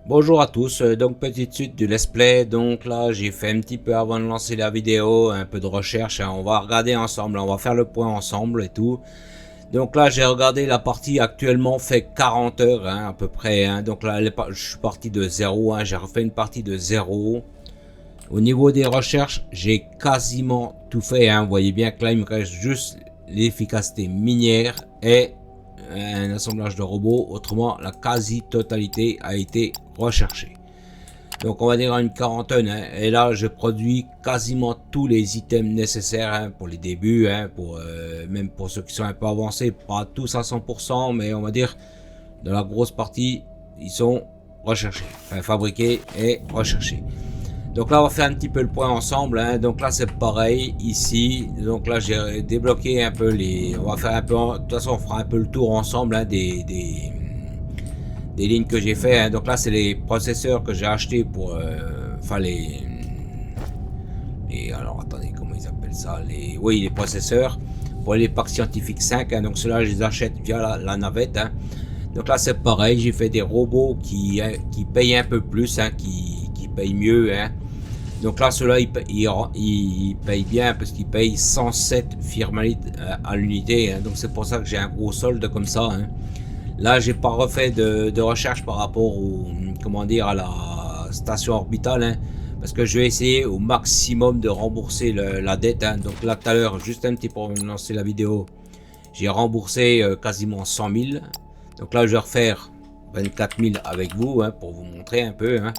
Bonjour à tous, donc petite suite du let's play. Donc là j'ai fait un petit peu avant de lancer la vidéo un peu de recherche, hein. On va regarder ensemble, on va faire le point ensemble et tout. Donc là j'ai regardé la partie, actuellement fait 40 heures, hein, à peu près, hein. Donc là je suis parti de zéro, hein. J'ai refait une partie de zéro. Au niveau des recherches j'ai quasiment tout fait, hein. Vous voyez bien que là il me reste juste l'efficacité minière et un assemblage de robots. Autrement la quasi totalité a été recherchée. Donc on va dire une quarantaine, hein. Et là je produis quasiment tous les items nécessaires, hein, pour les débuts, hein, même pour ceux qui sont un peu avancés, pas tous à 100%, mais on va dire dans la grosse partie ils sont recherchés, enfin fabriqués et recherchés. Donc là on va faire un petit peu le point ensemble, hein. Donc là c'est pareil ici, donc là j'ai débloqué un peu on va faire un peu, de toute façon on fera un peu le tour ensemble, hein, des lignes que j'ai fait, hein. Donc là c'est les processeurs que j'ai acheté pour enfin alors attendez, comment ils appellent ça, les processeurs pour les packs scientifiques 5, hein. Donc ceux-là je les achète via la navette, hein. Donc là c'est pareil, j'ai fait des robots qui payent un peu plus, hein, qui payent mieux, hein. Donc là ceux-là ils payent bien parce qu'ils payent 107 firmalites à l'unité, hein. Donc c'est pour ça que j'ai un gros solde comme ça, hein. Là, j'ai pas refait de recherche par rapport comment dire, à la station orbitale, hein, parce que je vais essayer au maximum de rembourser la dette, hein. Donc là, tout à l'heure, juste un petit peu pour lancer la vidéo, j'ai remboursé quasiment 100 000. Donc là, je vais refaire 24 000 avec vous, hein, pour vous montrer un peu, hein.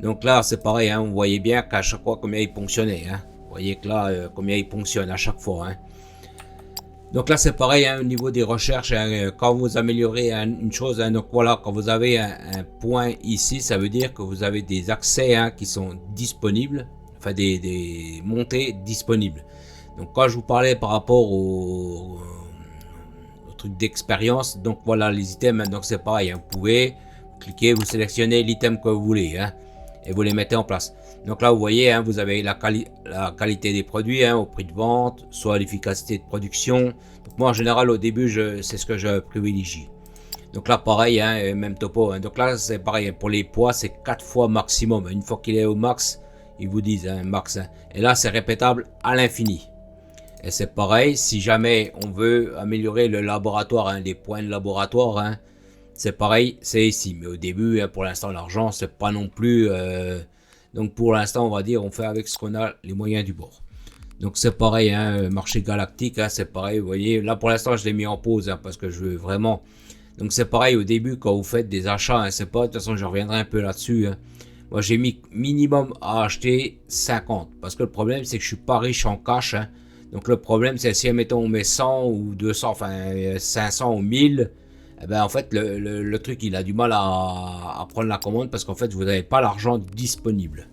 Donc là, c'est pareil, hein, vous voyez bien qu'à chaque fois combien il ponctionnait, hein. Vous voyez que là, combien il ponctionne à chaque fois, hein. Donc là c'est pareil, hein, au niveau des recherches, hein, quand vous améliorez une chose, hein, donc voilà, quand vous avez un point ici, ça veut dire que vous avez des accès, hein, qui sont disponibles, enfin des montées disponibles. Donc quand je vous parlais par rapport au truc d'expérience, donc voilà les items, hein, donc c'est pareil, hein, vous pouvez cliquer, vous sélectionnez l'item que vous voulez, hein, et vous les mettez en place. Donc là vous voyez, hein, vous avez la qualité des produits, hein, au prix de vente, soit l'efficacité de production. Donc moi en général au début c'est ce que je privilégie. Donc là pareil, hein, même topo, hein. Donc là c'est pareil, pour les poids c'est 4 fois maximum. Une fois qu'il est au max, ils vous disent, hein, max, hein. Et là c'est répétable à l'infini. Et c'est pareil, si jamais on veut améliorer le laboratoire, hein, les points de laboratoire, hein, c'est pareil, c'est ici. Mais au début, hein, pour l'instant l'argent c'est pas non plus... donc pour l'instant on va dire on fait avec ce qu'on a, les moyens du bord. Donc c'est pareil, hein, marché galactique, hein, c'est pareil, vous voyez, là pour l'instant je l'ai mis en pause, hein, parce que je veux vraiment... Donc c'est pareil au début quand vous faites des achats, hein, c'est pas, de toute façon je reviendrai un peu là-dessus, hein. Moi j'ai mis minimum à acheter 50, parce que le problème c'est que je suis pas riche en cash, hein. Donc le problème c'est si admettons on met 100 ou 200, enfin 500 ou 1000, eh ben en fait le truc il a du mal à prendre la commande parce qu'en fait vous n'avez pas l'argent disponible.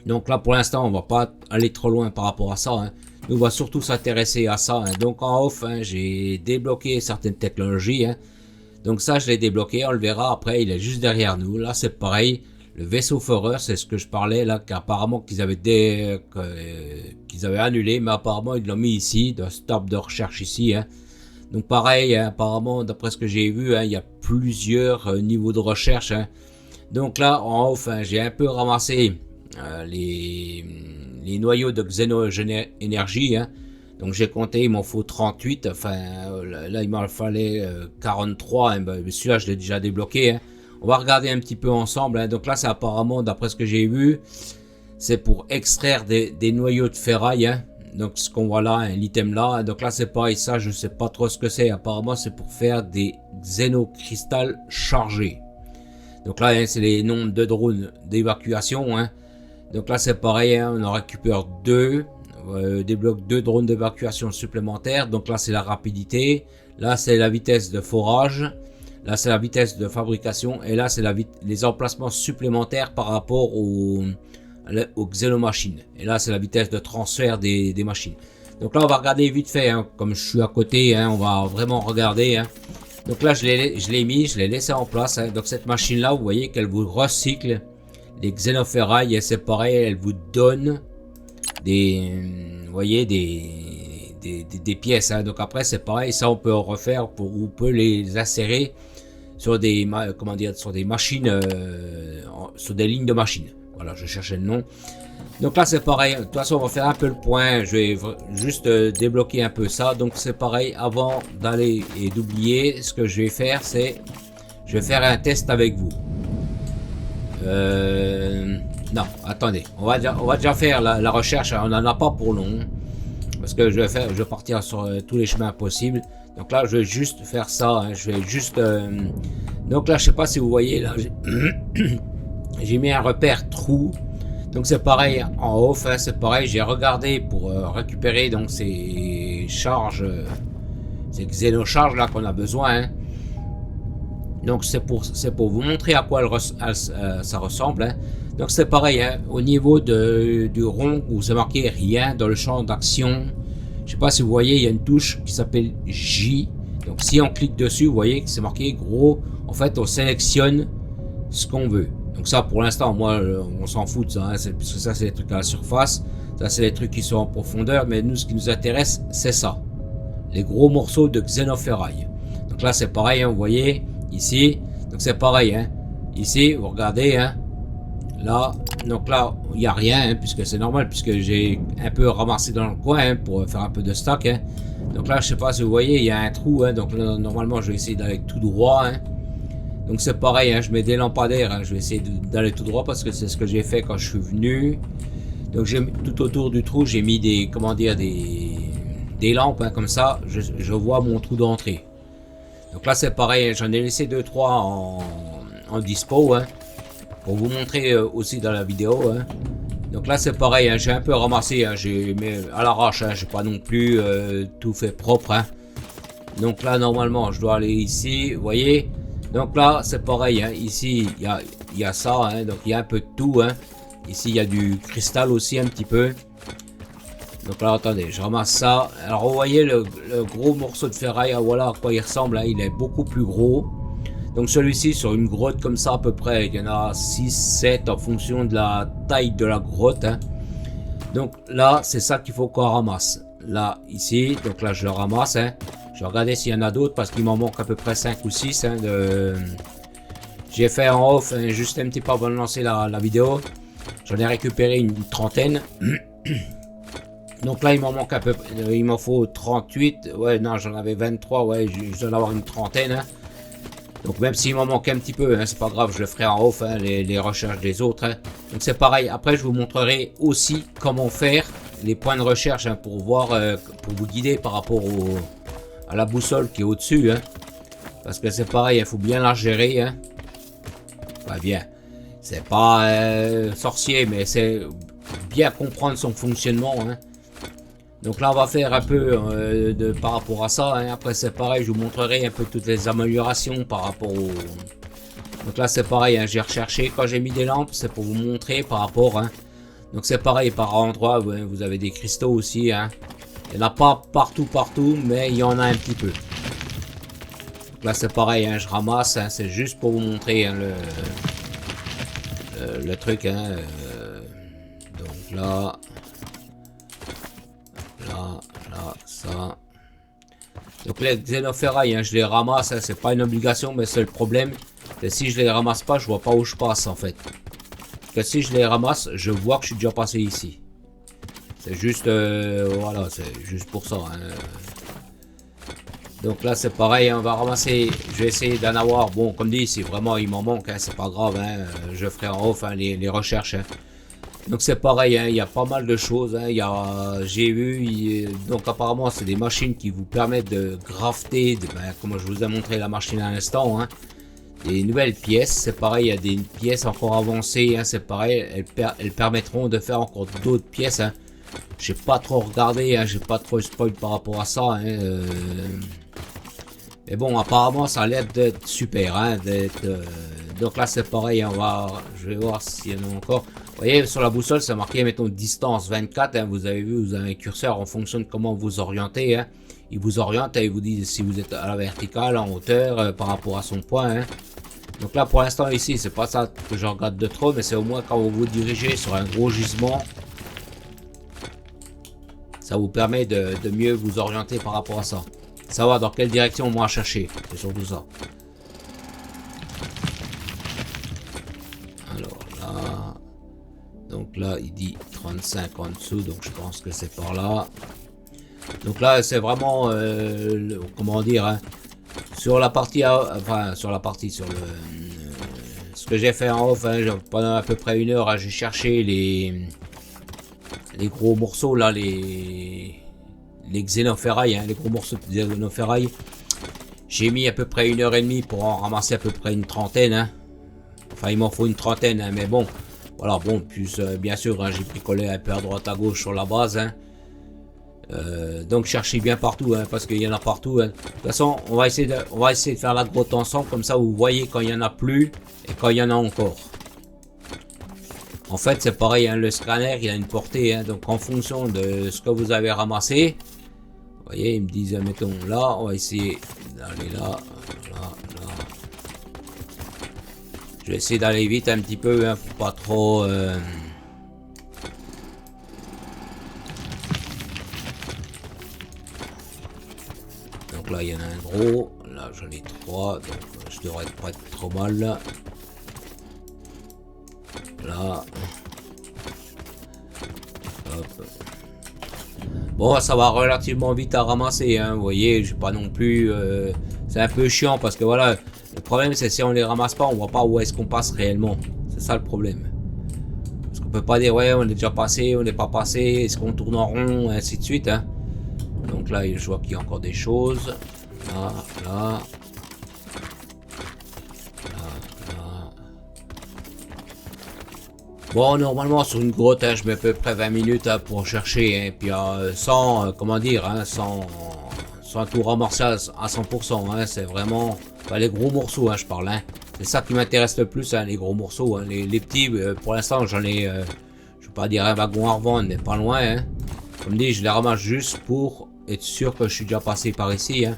Donc là pour l'instant on va pas aller trop loin par rapport à ça, hein. Nous on va surtout s'intéresser à ça, hein. Donc en off, hein, j'ai débloqué certaines technologies, hein. Donc ça je l'ai débloqué, on le verra après, il est juste derrière nous. Là c'est pareil, le vaisseau foreur, c'est ce que je parlais là, qu'apparemment qu'ils avaient qu'ils avaient annulé, mais apparemment ils l'ont mis ici, de stop de recherche ici, hein. Donc pareil, hein, apparemment d'après ce que j'ai vu, hein, il y a plusieurs niveaux de recherche, hein. Donc là en off, hein, j'ai un peu ramassé les noyaux de xéno-énergie, hein. Donc j'ai compté, il m'en faut 38, enfin là il m'en fallait 43, hein. Ben, celui-là je l'ai déjà débloqué, hein. On va regarder un petit peu ensemble, hein. Donc là c'est apparemment, d'après ce que j'ai vu, c'est pour extraire des noyaux de ferraille, hein. Donc ce qu'on voit là, hein, l'item là, donc là c'est pareil, ça je sais pas trop ce que c'est, apparemment c'est pour faire des xénocristals chargés. Donc là hein, c'est les noms de drones d'évacuation, hein. Donc là c'est pareil, hein, on en récupère deux, débloque deux drones d'évacuation supplémentaires. Donc là c'est la rapidité, là c'est la vitesse de forage, là c'est la vitesse de fabrication, et là c'est les emplacements supplémentaires par rapport aux xénomachines. Et là c'est la vitesse de transfert des machines. Donc là on va regarder vite fait, hein, comme je suis à côté, hein, on va vraiment regarder, hein. Donc là je l'ai laissé en place, hein. Donc cette machine là vous voyez qu'elle vous recycle les xénoferrailles, et c'est pareil, elle vous donne vous voyez, des pièces, hein. Donc après c'est pareil, ça on peut refaire, on peut les insérer sur des, comment dire, sur des machines, sur des lignes de machines. Voilà, je cherchais le nom. Donc là c'est pareil, de toute façon on va faire un peu le point, je vais juste débloquer un peu ça. Donc c'est pareil, avant d'aller et d'oublier, ce que je vais faire c'est, je vais faire un test avec vous. Non, attendez, on va déjà faire la recherche, on n'en a pas pour long. Parce que je vais partir sur tous les chemins possibles. Donc là je vais juste faire ça, hein, je vais juste... donc là je sais pas si vous voyez, là j'ai mis un repère trou. Donc c'est pareil en off, hein, c'est pareil, j'ai regardé pour récupérer donc ces charges, ces xénocharges là qu'on a besoin. Hein. Donc c'est pour vous montrer à quoi ça ressemble. Hein. Donc c'est pareil, hein, au niveau du rond où c'est marqué rien dans le champ d'action. Je sais pas si vous voyez, il y a une touche qui s'appelle J. Donc si on clique dessus, vous voyez que c'est marqué gros. En fait, on sélectionne ce qu'on veut. Donc ça, pour l'instant, moi, on s'en fout de ça, hein, parce que ça, c'est les trucs à la surface. Ça, c'est les trucs qui sont en profondeur. Mais nous, ce qui nous intéresse, c'est ça. Les gros morceaux de xénoferraille. Donc là, c'est pareil, hein, vous voyez, ici. Donc c'est pareil, hein. Ici, vous regardez, hein. Là, donc là, il n'y a rien, hein, puisque c'est normal, puisque j'ai un peu ramassé dans le coin, hein, pour faire un peu de stock, hein. Donc là, je sais pas si vous voyez, il y a un trou, hein. Donc là, normalement, je vais essayer d'aller tout droit, hein. Donc c'est pareil, hein, je mets des lampadaires, hein, je vais essayer d'aller tout droit parce que c'est ce que j'ai fait quand je suis venu. Donc j'ai tout autour du trou, j'ai mis des, comment dire, des lampes, hein, comme ça, je vois mon trou d'entrée. Donc là c'est pareil, j'en ai laissé 2-3 en dispo, hein, pour vous montrer aussi dans la vidéo. Hein. Donc là c'est pareil, hein, j'ai un peu ramassé, hein, j'ai mis à l'arrache, hein, j'ai pas non plus tout fait propre. Hein. Donc là normalement je dois aller ici, vous voyez. Donc là c'est pareil, hein. Ici il y a ça, hein. Donc il y a un peu de tout, hein. Ici il y a du cristal aussi un petit peu. Donc là attendez, je ramasse ça. Alors vous voyez le gros morceau de ferraille, voilà à quoi il ressemble, hein. Il est beaucoup plus gros. Donc celui-ci sur une grotte comme ça à peu près, il y en a 6-7 en fonction de la taille de la grotte, hein. Donc là c'est ça qu'il faut qu'on ramasse. Là ici, donc là je le ramasse, hein. Je vais regarder s'il y en a d'autres parce qu'il m'en manque à peu près 5 ou 6. Hein, j'ai fait en off, hein, juste un petit peu avant de lancer la vidéo. J'en ai récupéré une trentaine. Donc là il m'en manque un peu, il m'en faut 38. Ouais non, j'en avais 23, ouais, je dois en avoir une trentaine. Hein. Donc même s'il m'en manque un petit peu, hein, c'est pas grave, je le ferai en off, hein, les recherches des autres. Hein. Donc c'est pareil, après je vous montrerai aussi comment faire les points de recherche, hein, pour voir, pour vous guider par rapport à la boussole qui est au-dessus, hein. Parce que c'est pareil, il faut bien la gérer, hein. Pas bien. C'est pas sorcier, mais c'est bien comprendre son fonctionnement, hein. Donc là, on va faire un peu par rapport à ça, hein. Après, c'est pareil, je vous montrerai un peu toutes les améliorations par rapport au... Donc là, c'est pareil, hein, j'ai recherché. Quand j'ai mis des lampes, c'est pour vous montrer par rapport, hein. Donc c'est pareil, par endroit, vous avez des cristaux aussi, hein. Il n'y en a pas partout, mais il y en a un petit peu. Donc là c'est pareil, hein, je ramasse, hein, c'est juste pour vous montrer, hein, le truc. Hein, donc là, ça. Donc les xénoferrailles, hein, je les ramasse, hein, c'est pas une obligation, mais c'est le problème. Et si je les ramasse pas, je vois pas où je passe en fait. Parce que si je les ramasse, je vois que je suis déjà passé ici. C'est juste, voilà, c'est juste pour ça. Hein. Donc là, c'est pareil, on va ramasser. Je vais essayer d'en avoir. Bon, comme dit, si vraiment il m'en manque, hein, c'est pas grave. Hein, je ferai en off, hein, les recherches. Hein. Donc c'est pareil, hein, il y a pas mal de choses. Hein, j'ai vu, donc apparemment, c'est des machines qui vous permettent de grafter, comme je vous ai montré la machine à l'instant. Hein, des nouvelles pièces. C'est pareil, il y a des pièces encore avancées. Hein, c'est pareil, elles permettront de faire encore d'autres pièces. Hein. J'ai pas trop regardé, hein, j'ai pas trop spoil par rapport à ça. Hein, mais bon, apparemment, ça a l'air d'être super. Hein, donc là, c'est pareil. Je vais voir s'il y en a encore. Vous voyez, sur la boussole, c'est marqué, mettons, distance 24. Hein, vous avez vu, vous avez un curseur en fonction de comment vous orientez. Hein. Il vous oriente et il vous dit si vous êtes à la verticale, en hauteur, par rapport à son point. Hein. Donc là, pour l'instant, ici, c'est pas ça que je regarde de trop, mais c'est au moins quand vous vous dirigez sur un gros gisement. Ça vous permet de mieux vous orienter par rapport à ça. Savoir dans quelle direction moi chercher. C'est surtout ça. Alors là, donc là il dit 35 en dessous, donc je pense que c'est par là. Donc là c'est vraiment comment dire, hein, sur la partie enfin sur le ce que j'ai fait en off, hein, pendant à peu près 1 heure, hein, j'ai cherché les gros morceaux là, les xénoferrailles, hein, les gros morceaux de xénoferrailles. J'ai mis à peu près 1 heure et demie pour en ramasser à peu près une trentaine, hein. Enfin il m'en faut une trentaine, hein, mais bon voilà, bon, plus bien sûr, hein, j'ai bricolé un peu à droite à gauche sur la base, hein. Donc cherchez bien partout, hein, parce qu'il y en a partout, hein. De toute façon on va essayer de faire la grotte ensemble, comme ça vous voyez quand il y en a plus et quand il y en a encore. En fait c'est pareil, hein, le scanner il a une portée, hein, donc en fonction de ce que vous avez ramassé, vous voyez, ils me disent mettons là, on va essayer d'aller là, là, là. Je vais essayer d'aller vite un petit peu, hein, pour pas trop donc là il y en a un gros, là j'en ai 3, donc je devrais pas être trop mal là. Là. Hop. Bon, ça va relativement vite à ramasser, hein, vous voyez, j'ai pas non plus c'est un peu chiant parce que voilà, le problème c'est si on les ramasse pas, on voit pas où est-ce qu'on passe réellement. C'est ça le problème. Parce qu'on peut pas dire ouais on est déjà passé, on n'est pas passé, est-ce qu'on tourne en rond, ainsi de suite, hein. Donc là je vois qu'il y a encore des choses. Là, là. Bon, normalement sur une grotte, hein, je mets à peu près 20 minutes, hein, pour chercher, hein, puis sans, comment dire, hein, sans tout ramasser à 100%, hein, c'est vraiment, enfin, les gros morceaux, hein, je parle, hein. C'est ça qui m'intéresse le plus, hein, les gros morceaux, hein. Les petits, pour l'instant j'en ai, je vais pas dire un wagon à revendre, mais pas loin, hein. Comme dit, je les ramasse juste pour être sûr que je suis déjà passé par ici, hein.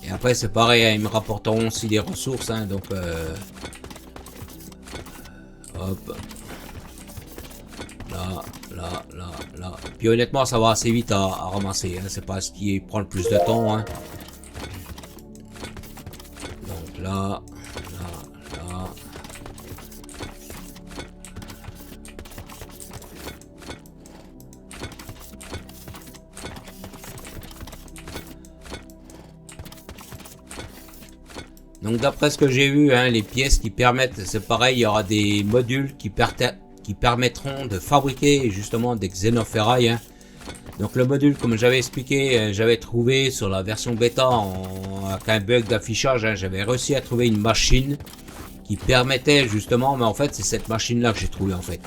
Et après c'est pareil, hein, ils me rapporteront aussi des ressources, hein, donc hop. Là, là, là, là. Puis honnêtement, ça va assez vite à ramasser, hein. C'est pas ce qui prend le plus de temps, hein. Donc là, là, là. Donc d'après ce que j'ai vu, hein, les pièces qui permettent, c'est pareil, il y aura des modules qui permettront de fabriquer justement des xénoferrailles, hein. Donc le module, comme j'avais expliqué, j'avais trouvé sur la version bêta avec un bug d'affichage, hein, j'avais réussi à trouver une machine qui permettait justement, mais en fait c'est cette machine là que j'ai trouvé en fait.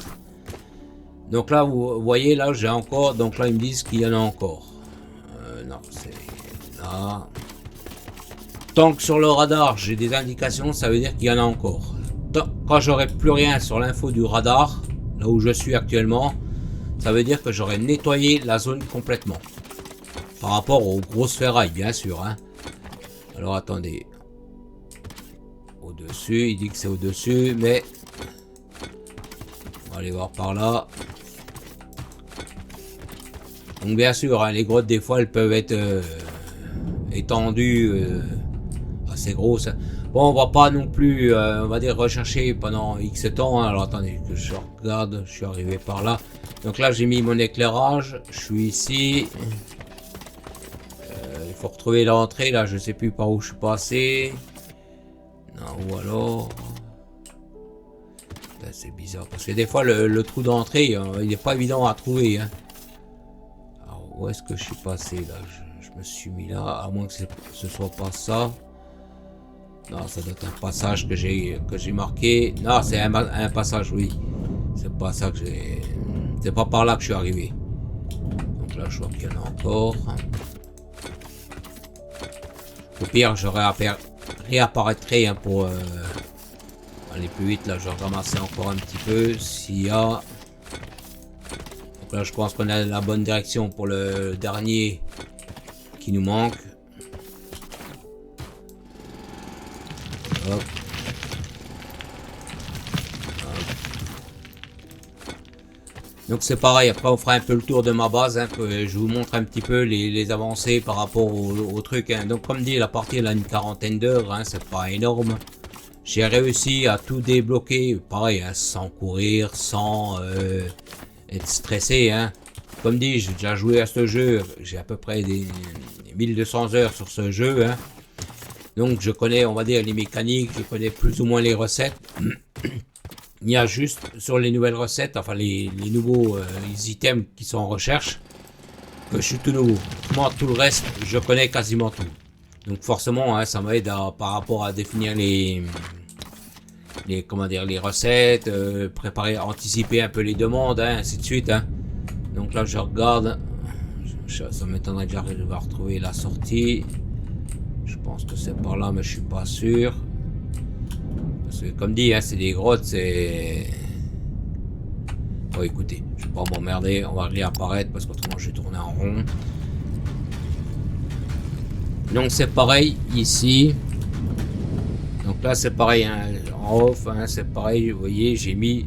Donc là vous voyez, là j'ai encore, donc là ils me disent qu'il y en a encore. Non, c'est là. Tant que sur le radar j'ai des indications, ça veut dire qu'il y en a encore. Quand j'aurai plus rien sur l'info du radar, là où je suis actuellement, ça veut dire que j'aurai nettoyé la zone complètement. Par rapport aux grosses ferrailles, bien sûr, hein. Alors attendez. Au-dessus, il dit que c'est au-dessus, mais on va aller voir par là. Donc bien sûr, hein, les grottes des fois elles peuvent être étendues, assez grosses. Bon, on va pas non plus, on va dire, rechercher pendant X temps, hein. Alors attendez que je regarde, je suis arrivé par là. Donc là j'ai mis mon éclairage, je suis ici. Il faut retrouver l'entrée, là je sais plus par où je suis passé. Non, ou alors... C'est bizarre, parce que des fois le trou d'entrée, il n'est pas évident à trouver, hein. Alors où est-ce que je suis passé là, je me suis mis là, à moins que ce soit pas ça. Non, ça doit être un passage que j'ai marqué. Non, c'est un passage, oui. C'est pas ça que j'ai... C'est pas par là que je suis arrivé. Donc là, je vois qu'il y en a encore. Au pire, je réapparaîtrai, hein, pour aller plus vite. Là, je vais ramasser encore un petit peu s'il y a. Donc là, je pense qu'on a la bonne direction pour le dernier qui nous manque. Hop. Donc c'est pareil, après on fera un peu le tour de ma base, hein, je vous montre un petit peu les avancées par rapport au truc, hein. Donc comme dit, la partie elle a une quarantaine d'heures, hein, c'est pas énorme. j'ai réussi à tout débloquer, pareil, hein, sans courir, sans être stressé. Hein. Comme dit, j'ai déjà joué à ce jeu, j'ai à peu près des 1200 heures sur ce jeu. Hein. Donc je connais, on va dire, les mécaniques, je connais plus ou moins les recettes. Il y a juste sur les nouvelles recettes, enfin les nouveaux les items qui sont en recherche, que je suis tout nouveau. Moi, tout le reste, je connais quasiment tout. Donc forcément, hein, ça m'aide par rapport à définir comment dire, les recettes, préparer, anticiper un peu les demandes, hein, ainsi de suite. Hein. Donc là, je regarde. Ça m'étonnerait que j'arrive à retrouver la sortie. Je pense que c'est par là, mais je suis pas sûr. Parce que comme dit, hein, c'est des grottes, c'est... Bon, écoutez, je vais pas m'emmerder, on va réapparaître parce qu'autrement je vais tourner en rond. Donc c'est pareil ici. Donc là c'est pareil, hein, en off, hein, c'est pareil, vous voyez, j'ai mis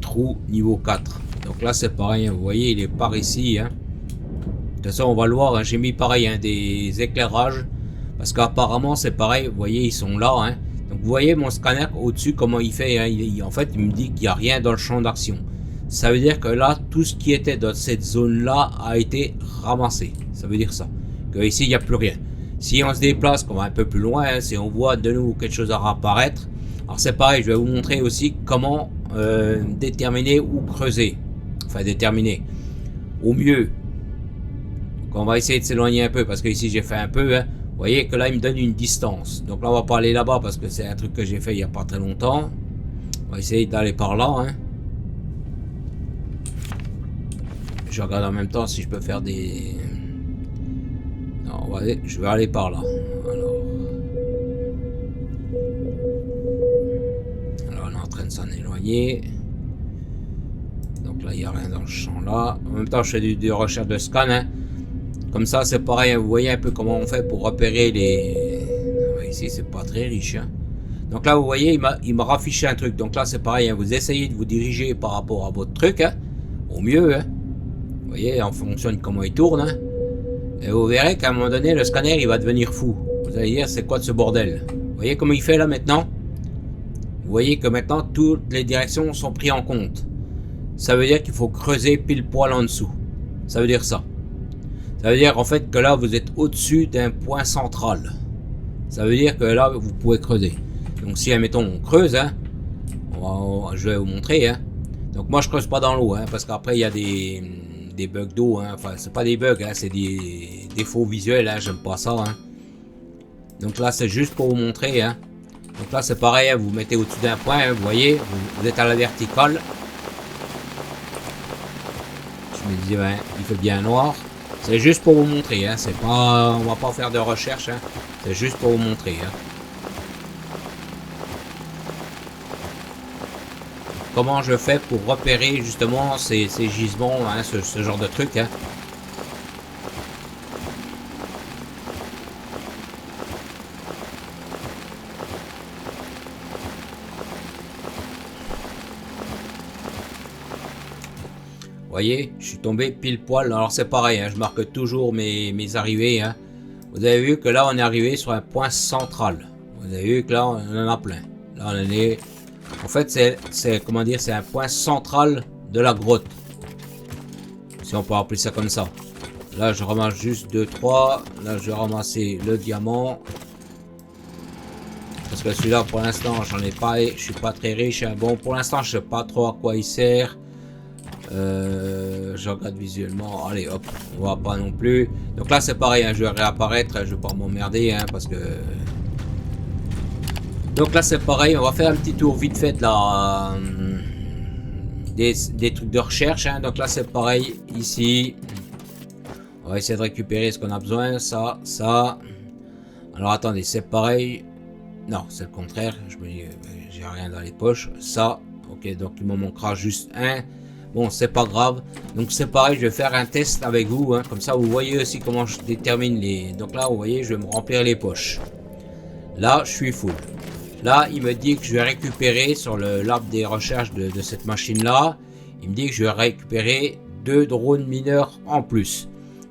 trou niveau 4. Donc là c'est pareil, hein, vous voyez, il est par ici. Hein. De toute façon on va le voir, hein, j'ai mis pareil, hein, des éclairages. Parce qu'apparemment c'est pareil, vous voyez, ils sont là. Hein. Donc vous voyez mon scanner au-dessus, comment il fait. Hein, en fait, il me dit qu'il n'y a rien dans le champ d'action. Ça veut dire que là, tout ce qui était dans cette zone-là a été ramassé. Ça veut dire ça. Que ici, il n'y a plus rien. Si on se déplace, qu'on va un peu plus loin, hein, si on voit de nouveau quelque chose à réapparaître, alors c'est pareil, je vais vous montrer aussi comment déterminer ou creuser. Enfin, déterminer. Au mieux. Donc on va essayer de s'éloigner un peu, parce que ici, j'ai fait un peu... Hein, vous voyez que là, il me donne une distance. Donc là, on va pas aller là-bas, parce que c'est un truc que j'ai fait il n'y a pas très longtemps. On va essayer d'aller par là, hein. Je regarde en même temps si je peux faire des... Non, je vais aller par là. Alors on est en train de s'en éloigner. Donc là, il n'y a rien dans le champ là. En même temps, je fais des recherches de scan. Hein. Comme ça, c'est pareil. Vous voyez un peu comment on fait pour repérer les... Ici, c'est pas très riche. Hein. Donc là, vous voyez, il m'a raffiché un truc. Donc là, c'est pareil. Hein. Vous essayez de vous diriger par rapport à votre truc. Hein. Au mieux, hein. Vous voyez, en fonction de comment il tourne. Hein. Et vous verrez qu'à un moment donné, le scanner, il va devenir fou. Vous allez dire, c'est quoi de ce bordel? Vous voyez comment il fait là maintenant? Vous voyez que maintenant, toutes les directions sont prises en compte. Ça veut dire qu'il faut creuser pile poil en dessous. Ça veut dire ça. Ça veut dire en fait que là, vous êtes au-dessus d'un point central. Ça veut dire que là, vous pouvez creuser. Donc si, admettons, on creuse, hein, je vais vous montrer. Hein. Donc moi, je creuse pas dans l'eau, hein, parce qu'après, il y a des bugs d'eau, hein. Enfin c'est pas des bugs, hein, c'est des défauts visuels, hein. J'aime pas ça. Hein. Donc là c'est juste pour vous montrer. Hein. Donc là c'est pareil, hein. Vous mettez au-dessus d'un point, hein. Vous voyez, vous êtes à la verticale. Je me disais, ouais, il fait bien noir. C'est juste pour vous montrer, hein. C'est pas, on va pas faire de recherche, hein. C'est juste pour vous montrer. Hein. Comment je fais pour repérer justement ces gisements, hein, ce genre de truc. Hein. Vous voyez, je suis tombé pile poil. Alors c'est pareil, hein, je marque toujours mes arrivées. Hein. Vous avez vu que là on est arrivé sur un point central. Vous avez vu que là on en a plein. Là on est... En fait, c'est comment dire, c'est un point central de la grotte. Si on peut appeler ça comme ça. Là, je ramasse juste 2-3. Là, je vais ramasser le diamant. Parce que celui-là, pour l'instant, j'en ai pas. Je suis pas très riche. Hein. Bon, pour l'instant, je sais pas trop à quoi il sert. Je regarde visuellement. Allez, hop, on va pas non plus. Donc là, c'est pareil. Hein, je vais réapparaître. Je vais pas m'emmerder, hein, parce que... Donc là c'est pareil, on va faire un petit tour vite fait là, des trucs de recherche. Hein. Donc là c'est pareil, ici, on va essayer de récupérer ce qu'on a besoin, ça. Alors attendez, c'est pareil, non c'est le contraire, je me dis, j'ai rien dans les poches, ça, ok, donc il m'en manquera juste un. Bon c'est pas grave, donc c'est pareil, je vais faire un test avec vous, hein. Comme ça vous voyez aussi comment je détermine les... Donc là vous voyez, je vais me remplir les poches, là je suis full. Là, il me dit que je vais récupérer sur l'arbre des recherches de cette machine-là. Il me dit que je vais récupérer 2 drones mineurs en plus.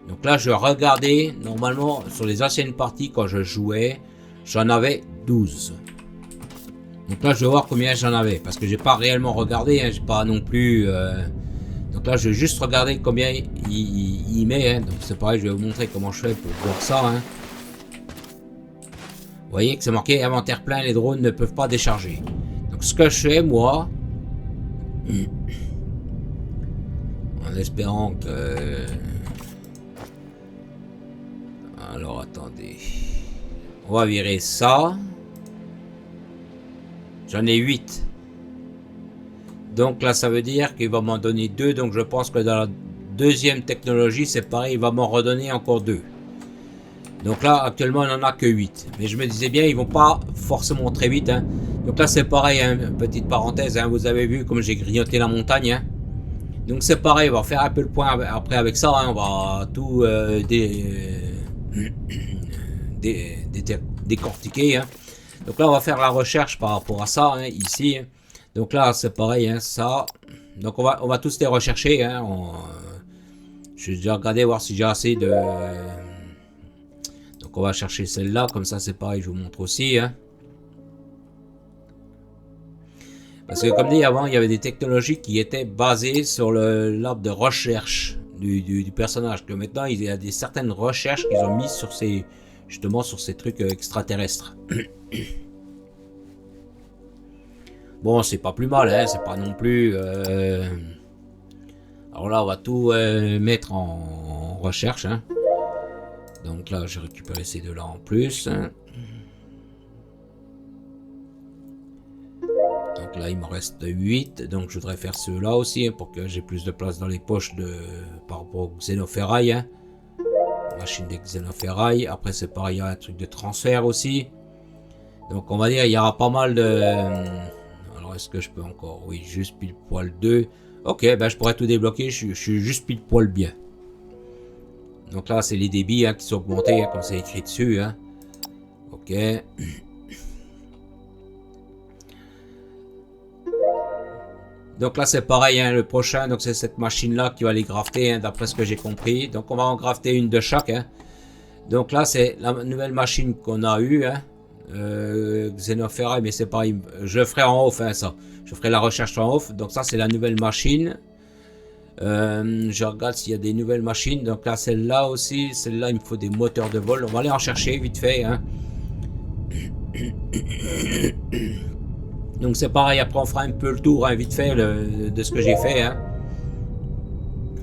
Donc là, je vais regarder. Normalement, sur les anciennes parties, quand je jouais, j'en avais 12. Donc là, je vais voir combien j'en avais. Parce que j'ai pas réellement regardé. Hein, j'ai pas non plus... Donc là, je vais juste regarder combien il met. Hein. Donc c'est pareil, je vais vous montrer comment je fais pour voir ça. Hein. Vous voyez que c'est marqué inventaire plein, les drones ne peuvent pas décharger. Donc ce que je fais, moi... En espérant que... Alors, attendez. On va virer ça. J'en ai 8. Donc là, ça veut dire qu'il va m'en donner 2. Donc je pense que dans la deuxième technologie, c'est pareil, il va m'en redonner encore 2. Donc là, actuellement, il n'en a que 8. Mais je me disais bien, ils vont pas forcément très vite. Hein. Donc là, c'est pareil, hein, petite parenthèse. Hein, vous avez vu comme j'ai grignoté la montagne. Hein. Donc c'est pareil, on va faire un peu le point après avec ça. Hein, on va tout décortiquer. Hein. Donc là, on va faire la recherche par rapport à ça, hein, ici. Donc là, c'est pareil, hein, ça. Donc on va tous les rechercher. Hein, je vais déjà regarder, voir si j'ai assez de... Donc on va chercher celle-là, comme ça c'est pareil, je vous montre aussi. Hein. Parce que comme dit avant, il y avait des technologies qui étaient basées sur l'arbre de recherche du personnage. Que maintenant, il y a certaines recherches qu'ils ont mises sur ces... Justement sur ces trucs extraterrestres. Bon, c'est pas plus mal, hein, c'est pas non plus... Alors là, on va tout mettre en recherche. Hein. Donc là, j'ai récupéré ces deux-là en plus. Hein. Donc là, il me reste 8. Donc je voudrais faire ceux-là aussi, hein, pour que j'ai plus de place dans les poches par rapport au xénoferraille. Hein. Machine de xénoferraille. Après, c'est pareil, il y a un truc de transfert aussi. Donc, on va dire, il y aura pas mal de... Alors, est-ce que je peux encore... Oui, juste pile poil 2. Ok, ben je pourrais tout débloquer. Je suis juste pile poil bien. Donc là, c'est les débits hein, qui sont augmentés, hein, comme c'est écrit dessus. Hein. Ok. Donc là, c'est pareil, hein, le prochain, donc c'est cette machine-là qui va les grafter, hein, d'après ce que j'ai compris. Donc on va en grafter une de chaque. Hein. Donc là, c'est la nouvelle machine qu'on a eue. Hein. Xénoferraille, mais c'est pareil. Je ferai en off, hein, ça. Je ferai la recherche en off. Donc ça, c'est la nouvelle machine. Je regarde s'il y a des nouvelles machines. Donc là, celle-là aussi. Celle-là, il me faut des moteurs de vol. On va aller en chercher vite fait. Hein. Donc c'est pareil, après on fera un peu le tour hein, vite fait de ce que j'ai fait. Hein.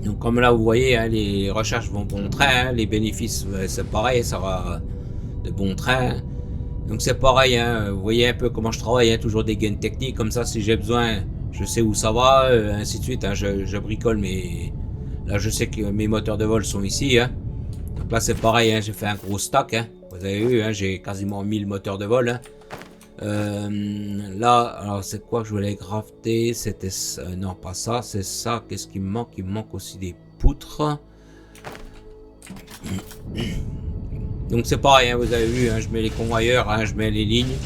Donc comme là vous voyez, hein, les recherches vont bon train, hein, les bénéfices c'est pareil, ça va de bon train. Donc c'est pareil, hein, vous voyez un peu comment je travaille, hein, toujours des gains techniques, comme ça si j'ai besoin, je sais où ça va, ainsi de suite. Hein, je bricole, mais là je sais que mes moteurs de vol sont ici. Hein. Donc là c'est pareil, hein, j'ai fait un gros stack, hein. Vous avez vu, hein, j'ai quasiment 1000 moteurs de vol. Hein. Là, alors c'est quoi que je voulais crafter? C'était non pas ça, c'est ça. Qu'est-ce qui me manque? Il me manque aussi des poutres. Donc c'est pareil, hein, vous avez vu, hein, je mets les convoyeurs, hein, je mets les lignes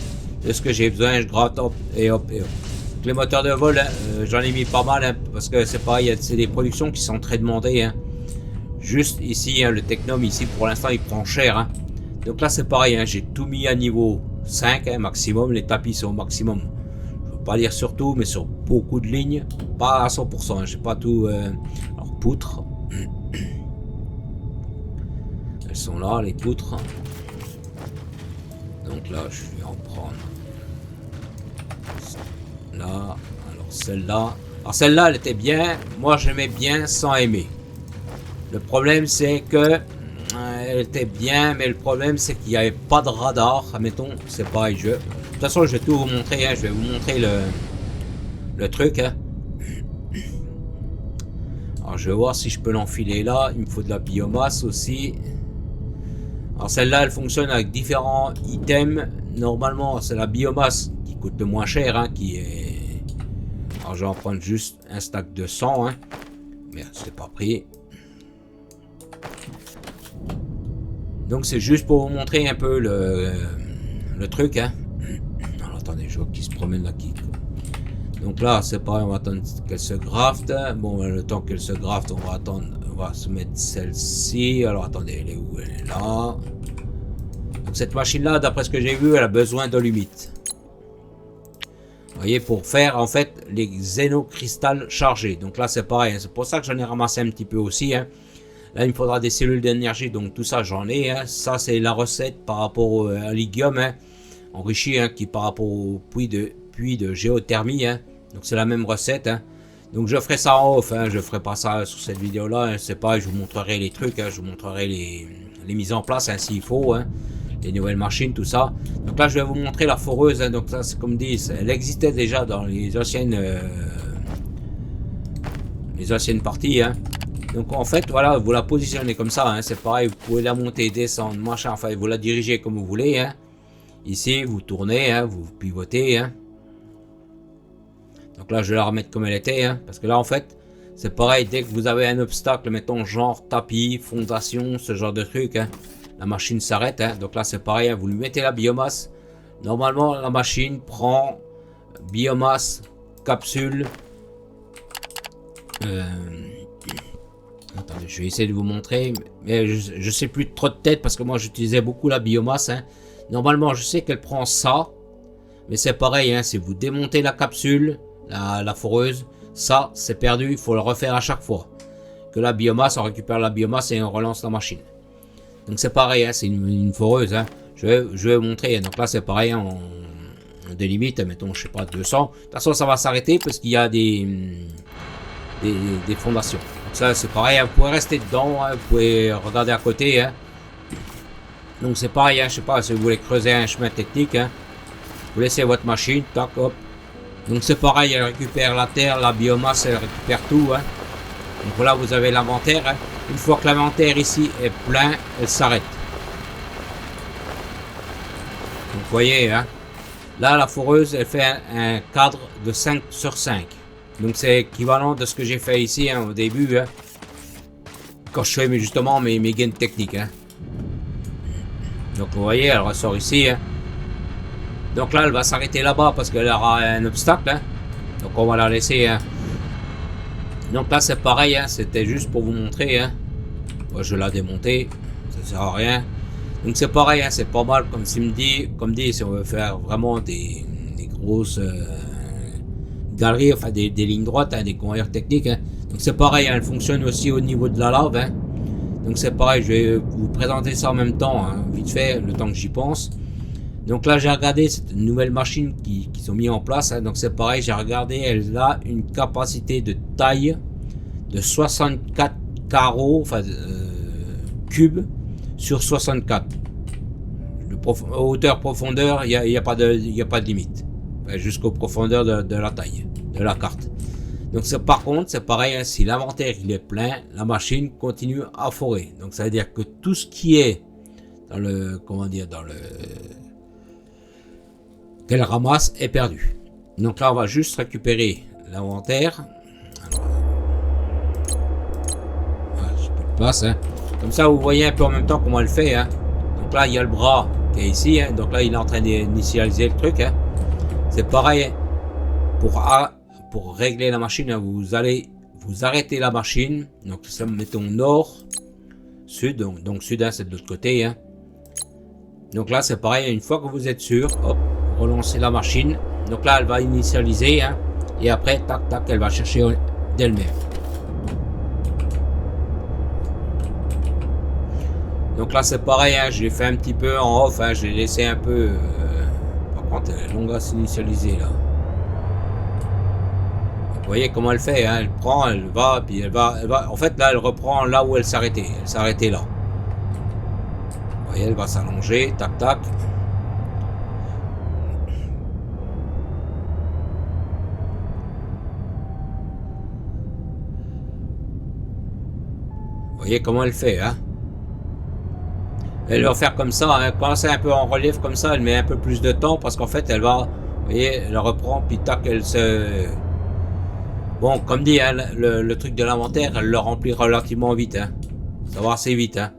de ce que j'ai besoin, je gratte hop et hop et hop. Donc, les moteurs de vol, hein, j'en ai mis pas mal hein, parce que c'est pareil, c'est des productions qui sont très demandées. Hein. Juste ici, hein, le Technum ici pour l'instant il prend cher. Hein. Donc là c'est pareil, hein, j'ai tout mis à niveau 5 hein, maximum, les tapis sont au maximum. Je ne veux pas dire sur tout, mais sur beaucoup de lignes, pas à 100%, hein, j'ai pas tout. Alors poutres, elles sont là les poutres. Donc là je vais en prendre. Là, alors celle-là. Alors celle-là elle était bien, moi j'aimais bien sans aimer. Le problème c'est que elle était bien, mais le problème c'est qu'il n'y avait pas de radar. Admettons, c'est pareil. De toute façon, je vais tout vous montrer. Hein, je vais vous montrer le truc. Hein. Alors, je vais voir si je peux l'enfiler là. Il me faut de la biomasse aussi. Alors, celle-là, elle fonctionne avec différents items. Normalement, c'est la biomasse qui coûte le moins cher. Hein, qui est... Alors, je vais en prendre juste un stack de 100. Hein. Merde, c'est pas pris. Donc c'est juste pour vous montrer un peu le truc. Hein. Alors attendez, je vois qu'il se promène là. Donc là c'est pareil, on va attendre qu'elle se grafte. Bon, le temps qu'elle se grafte, on va attendre. On va se mettre celle-ci. Alors attendez, elle est où? Elle est là. Donc cette machine là, d'après ce que j'ai vu, elle a besoin d'olumite. voyez, pour faire en fait les xénocristals chargés. Donc là c'est pareil, hein. C'est pour ça que j'en ai ramassé un petit peu aussi, hein. Là il me faudra des cellules d'énergie, donc tout ça j'en ai, hein. Ça c'est la recette par rapport à l'Igium, hein, enrichi, hein, qui par rapport au puits de géothermie, hein. Donc c'est la même recette, hein. Donc je ferai ça en off, hein. Je ferai pas ça sur cette vidéo là, hein. C'est pas, je vous montrerai les trucs, hein. Je vous montrerai les mises en place, hein, s'il faut, hein. Les nouvelles machines, tout ça. Donc là je vais vous montrer la foreuse, hein. Donc ça c'est comme dit, elle existait déjà dans les anciennes parties, hein. Donc en fait voilà, vous la positionnez comme ça, hein. C'est pareil, vous pouvez la monter, descendre, machin, enfin vous la dirigez comme vous voulez, hein. Ici vous tournez, hein, vous pivotez, hein. Donc là je vais la remettre comme elle était, hein, parce que là en fait c'est pareil, dès que vous avez un obstacle, mettons genre tapis, fondation, ce genre de truc, hein, la machine s'arrête, hein. Donc là c'est pareil, hein, vous lui mettez la biomasse. Normalement la machine prend biomasse, capsule. Attendez, je vais essayer de vous montrer, mais je sais plus trop de tête parce que moi j'utilisais beaucoup la biomasse, hein. Normalement je sais qu'elle prend ça, mais c'est pareil, hein, si vous démontez la capsule, la foreuse, ça c'est perdu, il faut le refaire à chaque fois. Que la biomasse, on récupère la biomasse et on relance la machine. Donc c'est pareil, hein, c'est une foreuse, hein. Je vais vous montrer, hein. Donc là c'est pareil, hein, on délimite, mettons je sais pas 200. De toute façon ça va s'arrêter parce qu'il y a des fondations. Donc ça c'est pareil, hein, vous pouvez rester dedans, hein, vous pouvez regarder à côté, hein. Donc c'est pareil, hein, je sais pas si vous voulez creuser un chemin technique, hein. Vous laissez votre machine, tac, hop. Donc c'est pareil, elle récupère la terre, la biomasse, elle récupère tout, hein. Donc voilà, vous avez l'inventaire, hein. Une fois que l'inventaire ici est plein, elle s'arrête. Donc vous voyez, hein. Là la foreuse, elle fait un cadre de 5 sur 5. Donc c'est équivalent de ce que j'ai fait ici, hein, au début, hein, quand je fais justement mes gains techniques, hein. Donc vous voyez, elle ressort ici, hein. Donc là elle va s'arrêter là-bas parce qu'elle aura un obstacle, hein. Donc on va la laisser, hein. Donc là c'est pareil, hein, c'était juste pour vous montrer, hein. Moi, je l'ai démonté, ça sert à rien. Donc c'est pareil, hein, c'est pas mal comme dit, si on veut faire vraiment des grosses galeries, enfin des lignes droites, hein, des convoyeurs techniques, hein. Donc c'est pareil, hein, elle fonctionne aussi au niveau de la lave, hein. Donc c'est pareil, je vais vous présenter ça en même temps, hein, vite fait, le temps que j'y pense. Donc là j'ai regardé cette nouvelle machine qui sont mis en place, hein. Donc c'est pareil, j'ai regardé, elle a une capacité de taille de 64 carreaux, enfin cubes sur 64. Hauteur profondeur, il n'y a pas de limite, enfin, jusqu'aux profondeurs de la taille de la carte. Donc par contre c'est pareil, hein, si l'inventaire il est plein, la machine continue à forer. Donc ça veut dire que tout ce qui est dans le, comment dire, dans le qu'elle ramasse est perdu. Donc là on va juste récupérer l'inventaire. Voilà, j'ai plus de place, hein. Comme ça vous voyez un peu en même temps comment elle fait, hein. Donc là il y a le bras qui est ici, hein. Donc là il est en train d'initialiser le truc, hein. C'est pareil, pour régler la machine, hein, vous allez vous arrêter la machine. Donc ça, mettons nord, sud, donc sud, hein, c'est de l'autre côté, hein. Donc là c'est pareil, une fois que vous êtes sûr, hop, relancez la machine. Donc là elle va initialiser, hein, et après tac tac elle va chercher d'elle-même. Donc là c'est pareil, hein, je l'ai fait un petit peu en off, hein, je l'ai laissé un peu par contre elle est longue à s'initialiser là. Vous voyez comment elle fait, hein, elle prend, elle va, puis elle va, en fait là elle reprend là où elle s'arrêtait là. Vous voyez, elle va s'allonger, tac tac. Vous voyez comment elle fait, hein. Elle va faire comme ça, hein, quand c'est un peu en relief comme ça, elle met un peu plus de temps parce qu'en fait elle va, vous voyez, elle reprend, puis tac, elle se... Bon, comme dit, hein, le truc de l'inventaire, elle le remplit relativement vite, hein. Ça va assez vite, hein.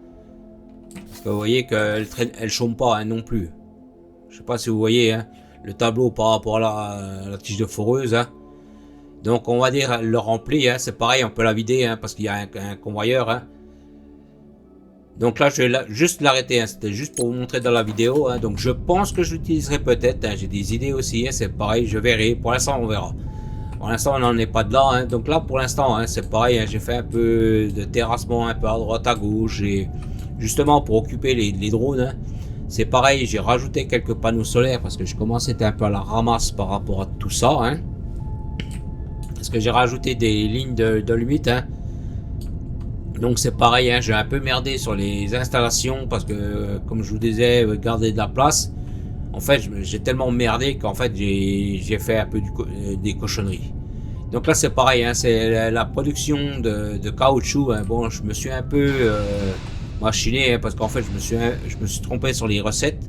Parce que vous voyez qu'elle elle chôme pas, hein, non plus. Je sais pas si vous voyez, hein, le tableau par rapport à la tige de foreuse, hein. Donc on va dire, elle le remplit, hein, c'est pareil, on peut la vider, hein, parce qu'il y a un convoyeur, hein. Donc là, je vais juste l'arrêter, hein. C'était juste pour vous montrer dans la vidéo, hein. Donc je pense que je l'utiliserai peut-être, hein. J'ai des idées aussi, hein. C'est pareil, je verrai. Pour l'instant, on verra. Pour l'instant, on n'en est pas de là, hein. Donc là, pour l'instant, hein, c'est pareil, hein. J'ai fait un peu de terrassement, un peu à droite, à gauche, et justement pour occuper les drones, hein. C'est pareil, j'ai rajouté quelques panneaux solaires parce que je commençais à être un peu à la ramasse par rapport à tout ça, hein. Parce que j'ai rajouté des lignes de limite, hein. Donc c'est pareil, hein, j'ai un peu merdé sur les installations parce que, comme je vous disais, garder de la place. En fait, j'ai tellement merdé qu'en fait, j'ai fait un peu des cochonneries. Donc là, c'est pareil, hein, c'est la production de caoutchouc, hein. Bon, je me suis un peu machiné, hein, parce qu'en fait, je me suis trompé sur les recettes.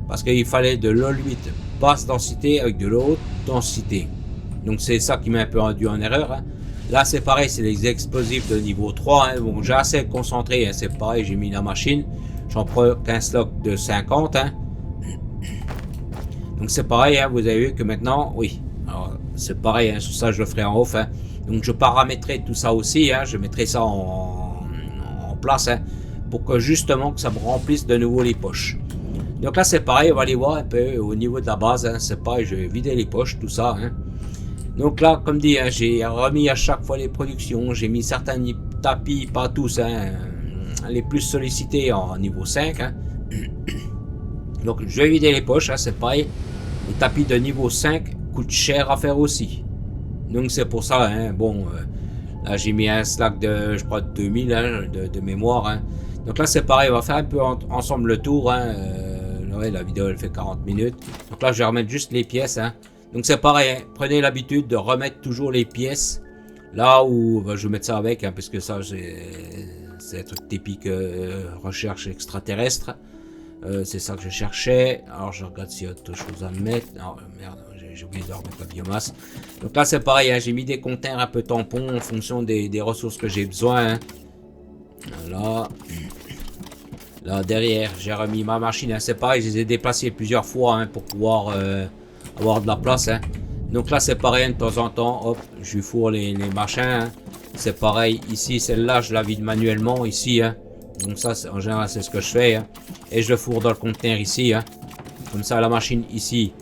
Parce qu'il fallait de l'eau 8 basse densité avec de l'eau haute densité. Donc c'est ça qui m'a un peu rendu en erreur, hein. Là, c'est pareil, c'est les explosifs de niveau 3, hein. Bon, j'ai assez concentré, hein, c'est pareil, j'ai mis la machine. J'en prends qu'un stock de 50, hein. Donc c'est pareil, hein, vous avez vu que maintenant, oui, alors c'est pareil, hein, sur ça je le ferai en off, hein. Donc je paramétrerai tout ça aussi, hein, je mettrai ça en place, hein, pour que justement que ça me remplisse de nouveau les poches. Donc là c'est pareil, on va aller voir un peu au niveau de la base, hein, c'est pareil, je vais vider les poches, tout ça, hein. Donc là, comme dit, hein, j'ai remis à chaque fois les productions, j'ai mis certains tapis, pas tous, hein, les plus sollicités en niveau 5, hein. Donc je vais vider les poches, hein, c'est pareil. Les tapis de niveau 5 coûtent cher à faire aussi. Donc c'est pour ça, hein, bon, là j'ai mis un slack de, je crois, 2000, hein, de mémoire, hein. Donc là c'est pareil, on va faire un peu ensemble le tour, hein. Ouais, la vidéo elle fait 40 minutes. Donc là je vais remettre juste les pièces, hein. Donc c'est pareil, hein, prenez l'habitude de remettre toujours les pièces là où, bah, je vais mettre ça avec, hein, parce que ça c'est un truc typique recherche extraterrestre. C'est ça que je cherchais. Alors je regarde s'il y a autre chose à mettre. Non, merde, j'ai oublié de remettre la biomasse. Donc là c'est pareil, hein, j'ai mis des conteneurs un peu tampons en fonction des ressources que j'ai besoin, hein. Voilà. Là derrière j'ai remis ma machine, hein, c'est pareil, je les ai déplacés plusieurs fois, hein, pour pouvoir avoir de la place, hein. Donc là c'est pareil, de temps en temps, hop, je lui fourre les machins, hein. C'est pareil, ici celle-là je la vide manuellement ici, hein. Donc ça en général c'est ce que je fais, hein. Et je le fourre dans le conteneur ici, hein. Comme ça la machine ici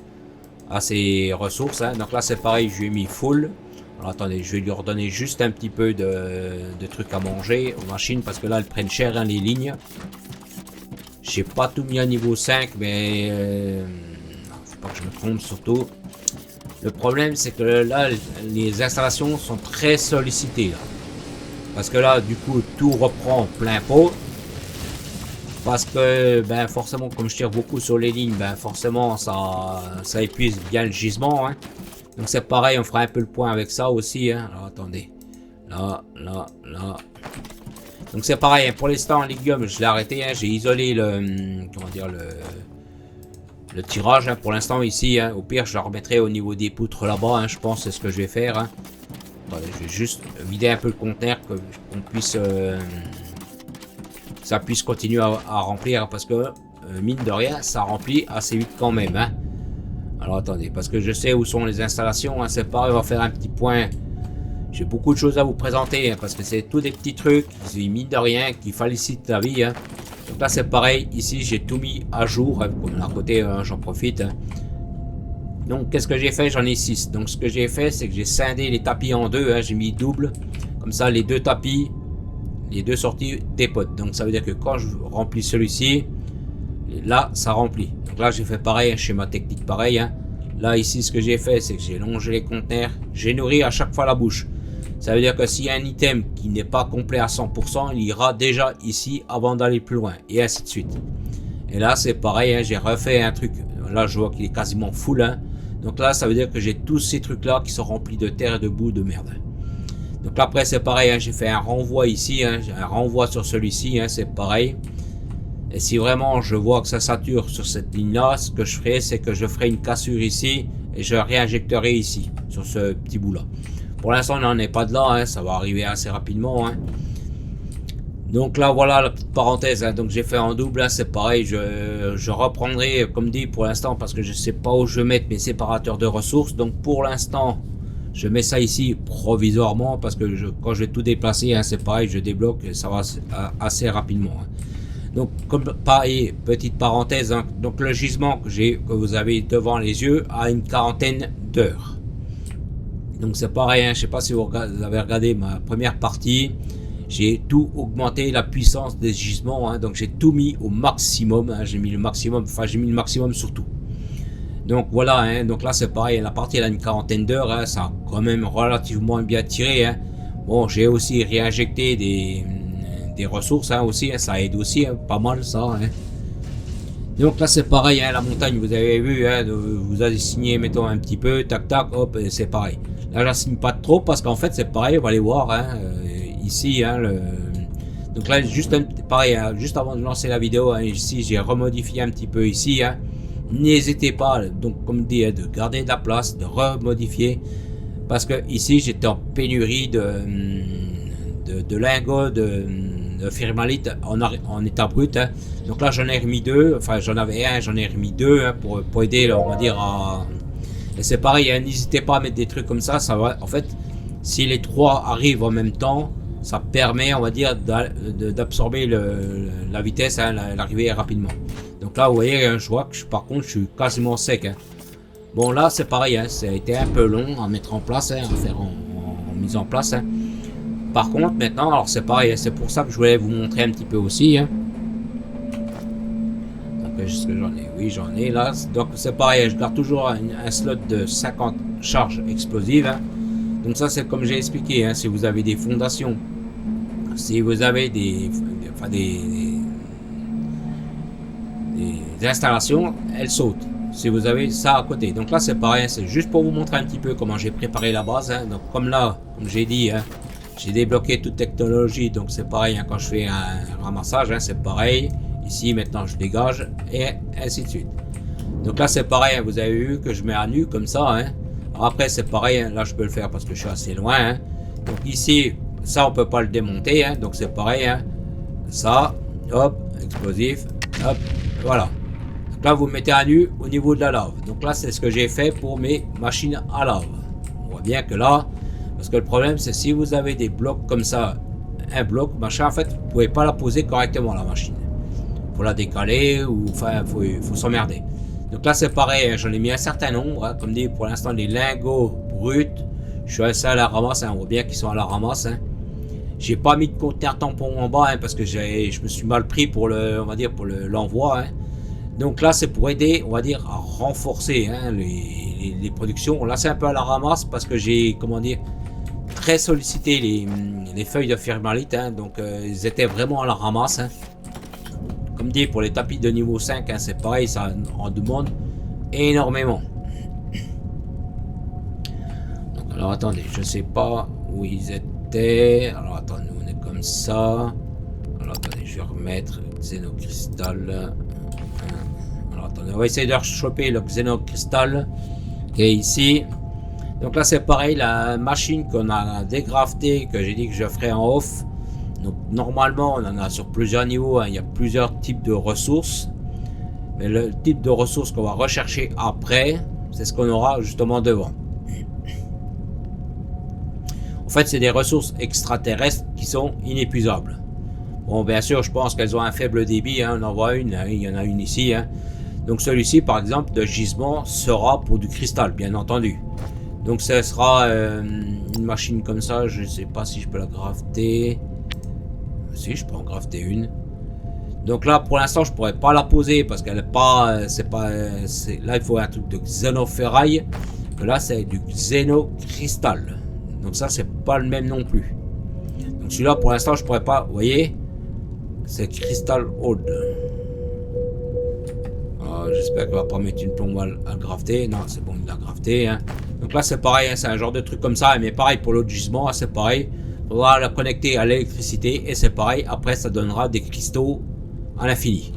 a ses ressources, hein. Donc là c'est pareil, je lui ai mis full. Alors attendez, je vais lui redonner juste un petit peu de trucs à manger aux machines parce que là elles prennent cher, hein, les lignes. J'ai pas tout mis à niveau 5, mais faut pas que je me trompe surtout. Le problème c'est que là les installations sont très sollicitées là. Parce que là du coup tout reprend plein pot. Parce que ben forcément comme je tire beaucoup sur les lignes, ben forcément ça épuise bien le gisement, hein. Donc c'est pareil, on fera un peu le point avec ça aussi, hein. Alors attendez, là. Donc c'est pareil, hein, pour l'instant Ligium je l'ai arrêté, hein. J'ai isolé le, comment dire, le tirage, hein, pour l'instant ici, hein. Au pire je la remettrai au niveau des poutres là-bas, hein. Je pense c'est ce que je vais faire, hein. Attendez, je vais juste vider un peu le conteneur, qu'on puisse ça puisse continuer à remplir, parce que mine de rien ça remplit assez vite quand même, hein. Alors attendez, parce que je sais où sont les installations, hein. C'est pareil, on va faire un petit point. J'ai beaucoup de choses à vous présenter, hein, parce que c'est tous des petits trucs qui, mine de rien, qui facilitent la vie, hein. Donc là c'est pareil, ici j'ai tout mis à jour, hein, comme à côté, hein, j'en profite, hein. Donc qu'est-ce que j'ai fait? J'en ai 6. Donc ce que j'ai fait c'est que j'ai scindé les tapis en deux, hein. J'ai mis double, comme ça les deux tapis, les deux sorties dépotent. Donc ça veut dire que quand je remplis celui-ci, là ça remplit. Donc là j'ai fait pareil, un schéma technique pareil, hein. Là ici ce que j'ai fait c'est que j'ai longé les conteneurs, j'ai nourri à chaque fois la bouche. Ça veut dire que s'il y a un item qui n'est pas complet à 100%, il ira déjà ici avant d'aller plus loin, et ainsi de suite. Et là c'est pareil, hein, j'ai refait un truc, là je vois qu'il est quasiment full, hein. Donc là ça veut dire que j'ai tous ces trucs là qui sont remplis de terre et de boue, de merde. Donc là après c'est pareil, hein, j'ai fait un renvoi ici, hein, un renvoi sur celui-ci, hein, c'est pareil. Et si vraiment je vois que ça sature sur cette ligne là, ce que je ferai c'est que je ferai une cassure ici et je réinjecterai ici, sur ce petit bout là. Pour l'instant on n'en est pas de là, hein, ça va arriver assez rapidement, hein. Donc là voilà la petite parenthèse, hein. Donc j'ai fait en double, hein, c'est pareil, je reprendrai comme dit pour l'instant parce que je sais pas où je vais mettre mes séparateurs de ressources. Donc pour l'instant Je mets ça ici provisoirement parce que quand je vais tout déplacer, hein, c'est pareil, je débloque et ça va assez rapidement. Hein. Donc, comme pareil, petite parenthèse, hein, donc le gisement que vous avez devant les yeux a une quarantaine d'heures. Donc c'est pareil, hein, je sais pas si vous avez regardé ma première partie, j'ai tout augmenté la puissance des gisements, hein, donc j'ai tout mis au maximum, hein, j'ai mis le maximum sur tout. Donc voilà, hein, donc là c'est pareil, la partie elle a une quarantaine d'heures, hein, ça a quand même relativement bien tiré. Hein. Bon, j'ai aussi réinjecté des ressources hein, aussi, hein, ça aide aussi, hein, pas mal ça. Hein. Donc là c'est pareil, hein, la montagne vous avez vu, hein, vous avez signé mettons un petit peu, tac tac, hop, c'est pareil. Là j'assigne pas trop parce qu'en fait c'est pareil, on va aller voir hein, ici. Hein, donc là juste pareil, hein, juste avant de lancer la vidéo, hein, ici j'ai remodifié un petit peu ici. Hein. N'hésitez pas, donc comme dit, de garder de la place, de remodifier, parce que ici j'étais en pénurie de lingots de firmalite en état brut. Hein. Donc là j'en ai remis deux, enfin j'en avais un, j'en ai remis deux hein, pour aider, on va dire à... Et c'est pareil, hein, n'hésitez pas à mettre des trucs comme ça va, en fait, si les trois arrivent en même temps, ça permet, on va dire, d'absorber la vitesse, hein, l'arrivée rapidement. Donc là, vous voyez, hein, je vois que par contre, je suis quasiment sec. Hein. Bon, là, c'est pareil, hein, ça a été un peu long à mettre en place, hein, à faire en mise en place. Hein. Par contre, maintenant, alors c'est pareil, hein, c'est pour ça que je voulais vous montrer un petit peu aussi. Hein. Donc, est-ce que j'en ai? Oui, j'en ai là. Donc, c'est pareil, je garde toujours un slot de 50 charges explosives. Hein. Donc, ça, c'est comme j'ai expliqué, hein, si vous avez des fondations, si vous avez des installations, elles sautent. Si vous avez ça à côté. Donc là, c'est pareil, c'est juste pour vous montrer un petit peu comment j'ai préparé la base. Hein. Donc, comme là, comme j'ai dit, hein, j'ai débloqué toute technologie. Donc, c'est pareil, hein, quand je fais un ramassage, hein, c'est pareil. Ici, maintenant, je dégage et ainsi de suite. Donc là, c'est pareil, hein, vous avez vu que je mets à nu comme ça. Hein. Alors après, c'est pareil, hein, là, je peux le faire parce que je suis assez loin. Hein. Donc ici, ça, on peut pas le démonter. Hein. Donc c'est pareil, hein. Ça, hop, explosif, hop, voilà. Donc là, vous mettez à nu au niveau de la lave. Donc là, c'est ce que j'ai fait pour mes machines à lave. On voit bien que là, parce que le problème, c'est si vous avez des blocs comme ça, un bloc, machin, en fait, vous pouvez pas la poser correctement, la machine. Faut la décaler ou enfin, faut s'emmerder. Donc là, c'est pareil, hein, j'en ai mis un certain nombre. Hein, comme dit, pour l'instant, les lingots bruts, je suis assez à la ramasse. Hein, on voit bien qu'ils sont à la ramasse. Hein. J'ai pas mis de conteneur tampon en bas hein, parce que je me suis mal pris pour on va dire pour l'envoi. Hein. Donc là, c'est pour aider, on va dire, à renforcer hein, les productions. Là, c'est un peu à la ramasse parce que j'ai, comment dire, très sollicité les feuilles de firmalite. Hein, donc, ils étaient vraiment à la ramasse. Hein. Comme dit, pour les tapis de niveau 5, hein, c'est pareil, ça en demande énormément. Donc, alors, attendez, je sais pas où ils étaient. Alors, attendez, on est comme ça. Alors, attendez, je vais remettre Xenocristal. Alors, attendez, on va essayer de choper le Xenocristal qui est ici. Donc là, c'est pareil, la machine qu'on a dégraftée, que j'ai dit que je ferai en off. Donc normalement, on en a sur plusieurs niveaux, hein. Il y a plusieurs types de ressources. Mais le type de ressources qu'on va rechercher après, c'est ce qu'on aura justement devant. En fait, c'est des ressources extraterrestres qui sont inépuisables. Bon, bien sûr, je pense qu'elles ont un faible débit, hein. On en voit une, hein. Il y en a une ici. Hein. Donc celui-ci, par exemple, de gisement sera pour du cristal, bien entendu. Donc ce sera une machine comme ça, je ne sais pas si je peux la crafter. Si, je peux en crafter une. Donc là, pour l'instant, je pourrais pas la poser parce qu'elle est pas, là, il faut un truc de xénoferraille. Que là, c'est du xénocristal. Donc ça, c'est pas le même non plus. Donc celui-là, pour l'instant, je pourrais pas. Vous voyez, c'est Crystal Old. J'espère qu'elle va pas mettre une plombe à le crafter. Non, c'est bon, il l'a crafté. Hein. Donc là, c'est pareil, hein, c'est un genre de truc comme ça. Mais pareil pour l'autre gisement, c'est pareil. On va la connecter à l'électricité et c'est pareil. Après, ça donnera des cristaux à l'infini.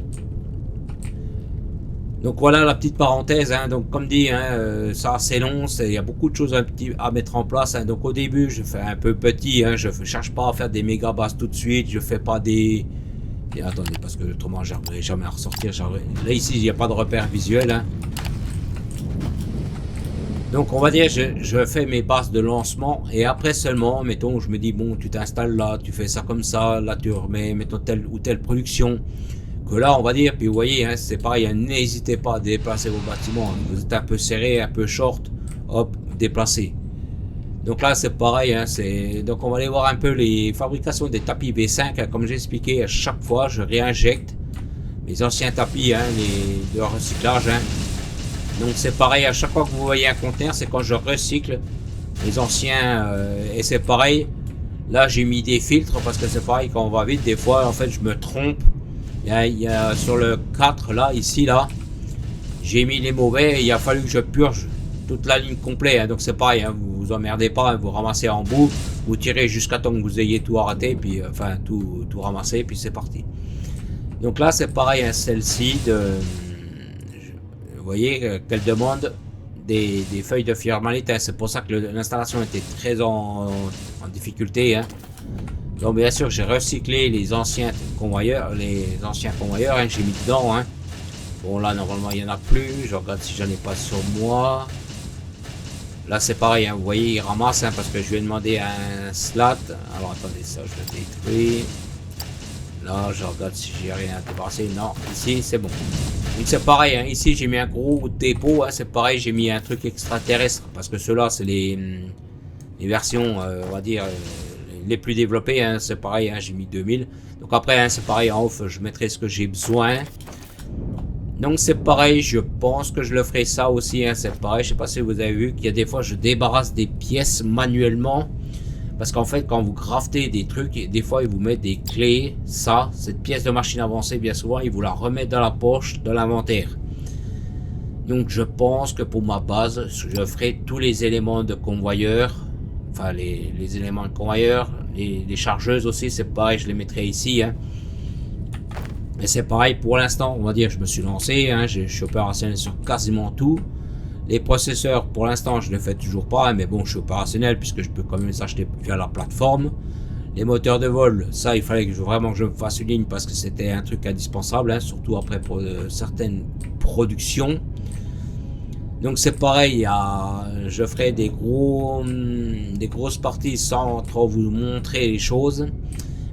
Donc voilà la petite parenthèse. Hein. Donc comme dit, hein, ça c'est long. Il y a beaucoup de choses à mettre en place. Hein. Donc au début, je fais un peu petit. Hein. Je ne cherche pas à faire des méga bases tout de suite. Je fais pas des... Et attendez, parce que autrement, j'arriverai jamais à ressortir. Là ici, il n'y a pas de repère visuel. Hein. Donc on va dire, je fais mes bases de lancement et après seulement, mettons, je me dis, bon, tu t'installes là, tu fais ça comme ça, là tu remets, mettons, telle ou telle production. Que là, on va dire, puis vous voyez, hein, c'est pareil, hein, n'hésitez pas à déplacer vos bâtiments. Hein. Vous êtes un peu serré, un peu short, hop, déplacez. Donc là, c'est pareil, hein, donc on va aller voir un peu les fabrications des tapis V5. Hein, comme j'ai expliqué, à chaque fois, je réinjecte mes anciens tapis hein, de recyclage. Hein. Donc c'est pareil, à chaque fois que vous voyez un conteneur, c'est quand je recycle les anciens. Et c'est pareil, là j'ai mis des filtres parce que c'est pareil, quand on va vite, des fois, en fait, je me trompe. Il y a sur le 4, là, ici, là, j'ai mis les mauvais et il a fallu que je purge toute la ligne complète. Hein. Donc c'est pareil, hein, vous vous emmerdez pas, hein, vous ramassez en bout, vous tirez jusqu'à temps que vous ayez tout arrêté, puis enfin tout ramassé, puis c'est parti. Donc là c'est pareil, hein, celle-ci, vous voyez qu'elle demande des feuilles de firmalite. Hein. C'est pour ça que l'installation était très en difficulté. Hein. Donc bien sûr j'ai recyclé les anciens convoyeurs, hein, j'ai mis dedans. Hein. Bon là normalement il n'y en a plus, je regarde si j'en ai pas sur moi. Là c'est pareil, hein, vous voyez il ramasse hein, parce que je lui ai demandé un slat. Alors attendez, ça je le détruis. Là je regarde si j'ai rien à débarrasser. Non, ici c'est bon. Donc c'est pareil, hein, ici j'ai mis un gros dépôt. Hein, c'est pareil, j'ai mis un truc extraterrestre parce que ceux-là c'est les versions, on va dire, les plus développées. Hein, c'est pareil, hein, j'ai mis 2000. Donc après hein, c'est pareil, en off je mettrai ce que j'ai besoin. Donc c'est pareil, je pense que je le ferai ça aussi, hein, c'est pareil, je sais pas si vous avez vu qu'il y a des fois je débarrasse des pièces manuellement. Parce qu'en fait quand vous craftez des trucs, des fois ils vous mettent des clés, ça, cette pièce de machine avancée bien souvent, ils vous la remettent dans la poche de l'inventaire. Donc je pense que pour ma base, je ferai tous les éléments de convoyeur, enfin les éléments de convoyeur, les chargeuses aussi, c'est pareil, je les mettrai ici, hein. Et c'est pareil pour l'instant, on va dire, je me suis lancé, hein, je suis opérationnel sur quasiment tout. Les processeurs, pour l'instant, je ne les fais toujours pas, hein, mais bon, je suis opérationnel puisque je peux quand même les acheter via la plateforme. Les moteurs de vol, ça, il fallait que vraiment que je me fasse une ligne parce que c'était un truc indispensable, hein, surtout après pour certaines productions. Donc c'est pareil, je ferai des grosses parties sans trop vous montrer les choses.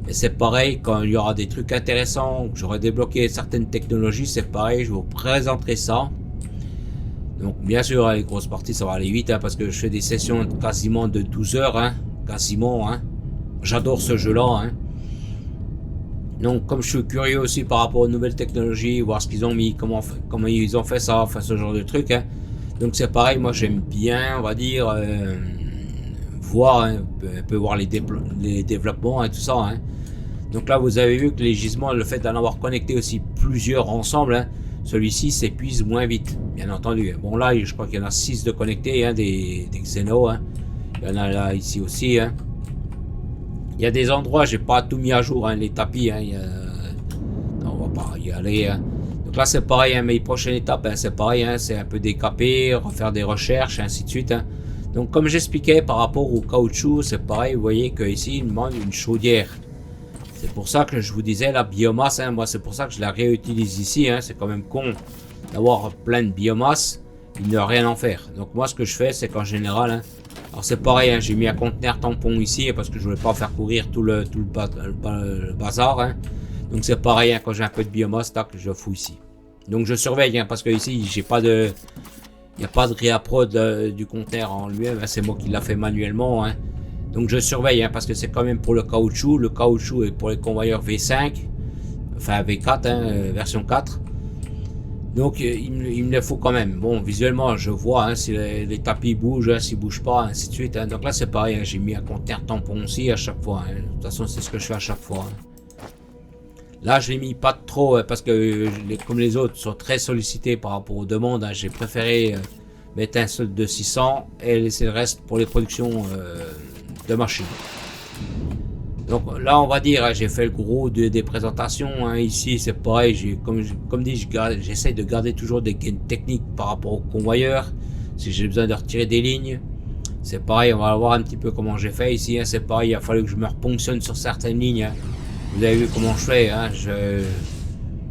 Et c'est pareil, quand il y aura des trucs intéressants, que j'aurai débloqué certaines technologies, c'est pareil, je vous présenterai ça. Donc bien sûr, les grosses parties, ça va aller vite, hein, parce que je fais des sessions quasiment de 12 heures, hein, quasiment. Hein. J'adore ce jeu-là. Hein. Donc comme je suis curieux aussi par rapport aux nouvelles technologies, voir ce qu'ils ont mis, comment ils ont fait ça, enfin ce genre de trucs. Hein. Donc c'est pareil, moi j'aime bien, on va dire, voir, hein, un peu voir les développements et tout ça. Hein. Donc là vous avez vu que les gisements, le fait d'en avoir connecté aussi plusieurs ensemble, hein, celui-ci s'épuise moins vite, bien entendu. Bon là je crois qu'il y en a 6 de connectés, hein, des Xeno, hein. Il y en a là ici aussi. Hein. Il y a des endroits, j'ai pas tout mis à jour, hein, les tapis, hein, non, on va pas y aller. Hein. Donc là c'est pareil, hein, mes prochaines étapes, hein, c'est pareil, hein, c'est un peu décapé, refaire des recherches, ainsi de suite. Hein. Donc comme j'expliquais par rapport au caoutchouc, c'est pareil, vous voyez qu'ici il manque une chaudière. C'est pour ça que je vous disais la biomasse, hein, moi c'est pour ça que je la réutilise ici, hein, c'est quand même con d'avoir plein de biomasse et ne rien en faire. Donc moi ce que je fais c'est qu'en général, hein, alors c'est pareil, hein, j'ai mis un conteneur tampon ici parce que je voulais pas faire courir tout le bazar. Hein. Donc c'est pareil, hein, quand j'ai un peu de biomasse, tac, je fous ici. Donc je surveille, hein, parce que ici j'ai pas de... Il n'y a pas de réaprod du conteneur en lui-même, hein, c'est moi qui l'a fait manuellement. Hein. Donc je surveille, hein, parce que c'est quand même pour le caoutchouc. Le caoutchouc est pour les convoyeurs V5, enfin V4, hein, version 4. Donc il me le faut quand même. Bon, visuellement, je vois hein, si les tapis bougent, hein, s'ils ne bougent pas, ainsi de suite. Hein. Donc là, c'est pareil, hein, j'ai mis un conteneur tampon aussi à chaque fois. Hein. De toute façon, c'est ce que je fais à chaque fois. Hein. Là, je l'ai mis pas trop, hein, parce que comme les autres sont très sollicités par rapport aux demandes, hein, j'ai préféré mettre un solde de 600 et laisser le reste pour les productions de machines. Donc là on va dire, hein, j'ai fait le gros des présentations, hein. Ici c'est pareil, comme dit, j'essaie de garder toujours des gains techniques par rapport au convoyeur. Si j'ai besoin de retirer des lignes, c'est pareil, on va voir un petit peu comment j'ai fait ici, hein. C'est pareil, il a fallu que je me reponctionne sur certaines lignes. Hein. Vous avez vu comment je fais, hein.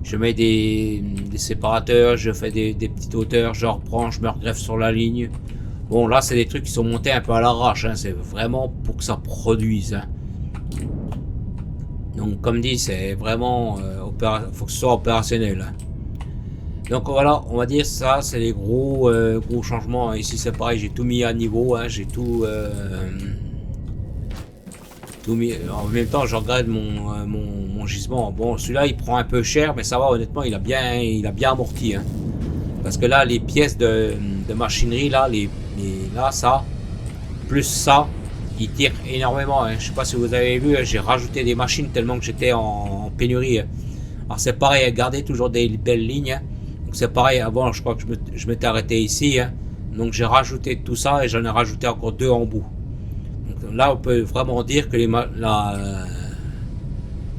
Je mets des séparateurs, je fais des petites hauteurs, je reprends, je me regreffe sur la ligne. Bon, là, c'est des trucs qui sont montés un peu à l'arrache, hein. C'est vraiment pour que ça produise, hein. Donc, comme dit, c'est vraiment... faut que ce soit opérationnel, hein. Donc, voilà, on va dire ça, c'est les gros changements, hein. Ici, c'est pareil, j'ai tout mis à niveau, hein. J'ai tout... tout mis... En même temps, je regarde mon gisement. Bon, celui-là, il prend un peu cher, mais ça va, honnêtement, il a bien amorti, hein. Parce que là, les pièces de machinerie, là, là, ça, plus ça, ils tirent énormément, hein. Je sais pas si vous avez vu, hein, j'ai rajouté des machines tellement que j'étais en pénurie, hein. Alors c'est pareil, gardez toujours des belles lignes, hein. Donc c'est pareil, avant, je crois que je m'étais arrêté ici, hein. Donc j'ai rajouté tout ça et j'en ai rajouté encore 2 en bout. Donc là, on peut vraiment dire que